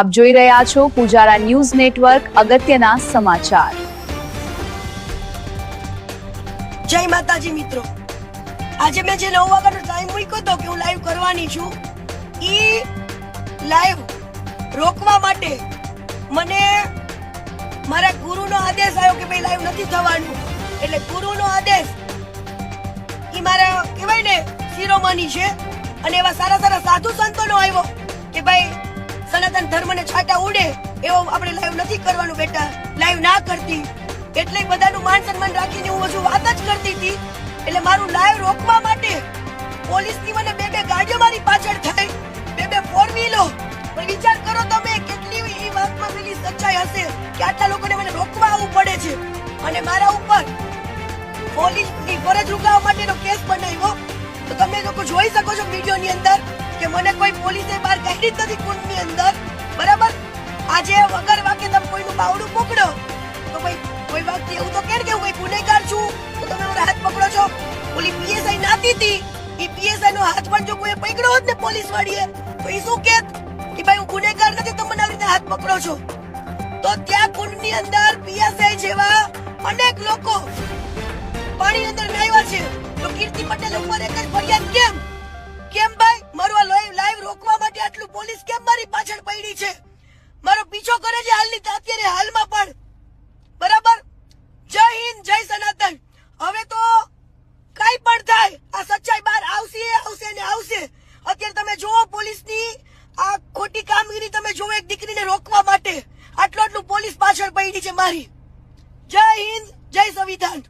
આપ જોઈ રહ્યા છો પુજારા ન્યૂઝ નેટવર્ક અગત્યના સમાચાર। જય માતાજી મિત્રો, આજે મેં જે 9 વાગ્યાનો ટાઈમ મૂક્યો હતો કે હું લાઈવ કરવાની છું, ઈ લાઈવ રોકવા માટે મને મારા ગુરુનો આદેશ આવ્યો કે ભાઈ લાઈવ નથી થવાનું। એટલે ગુરુનો આદેશ ઈ મારા કહેવાય ને શિરોમણી છે, અને એવા સારા સારા સાધુ સંતોનો આવ્યો કે ભાઈ સનાતન ધર્મને છાંટા ઉડે એવો આપણે લાઈવ નથી કરવાનું બેટા, લાઈવ ના કરતી। એટલે બધાનું માન સન્માન રાખીને હું હજુ વાત જ કરતી હતી। એટલે મારું લાઈવ રોકવા માટે પોલીસની મને બે ગાડીઓ મારી પાછળ થઈ, બે ફોર વ્હીલો। પણ વિચાર કરો તમે કેટલી એ વાતમાં પેલી સચ્ચાઈ હશે કે આટલા લોકોને મને રોકવા આવવું પડે છે, અને મારા ઉપર પોલીસની ફરજ રૂકાવવા માટેનો કેસ બનાવ્યો। તો તમે લોકો જોઈ શકો છો વિડીયોની અંદર કે મને કોઈ પોલીસે બહાર કાઢી જ નથી કુંડની અંદર, બરાબર। આજે વગર વાકે તમે કોઈનું બાવડું પકડો તો કોઈ વાત એવું તો કે હું કોઈ ગુનેગાર છું તો તમે મારા હાથ પકડો છો। ઓલી પીએસઆઈ નાતી હતી, ઈ પીએસઆઈ નો હાથ પણ જો કોઈ પકડ્યો હોત ને પોલીસ વાળીએ તો ઈ શું કહેત કે ભાઈ હું ગુનેગાર નથી, તમે મને આવી રીતે હાથ પકડો છો। તો ત્યાં કુંડની અંદર પીએસઆઈ જેવા અનેક લોકો પાણી અંદર નાહ્યા છે, તો કીર્તિ પટેલ ઉપર એક જ ફરિયાદ કેમ ભાઈ મારું લાઈવ રોકવા માટે આટલું પોલીસ કેમ મારી પાછળ પડી છે, મારો પીછો કરે છે હાલની અત્યારે હાલમાં પણ, બરાબર। જય હિન્દ, જય સનાતન। હવે તો કઈ પણ થાય આ સચ્ચાઈ બહાર આવશે ને આવશે। અત્યારે તમે જુઓ પોલીસની આ ખોટી કામગીરી, તમે જુઓ એક દીકરીને રોકવા માટે આટલું પોલીસ પાછળ પડી છે મારી। જય હિન્દ, જય સંવિધાન।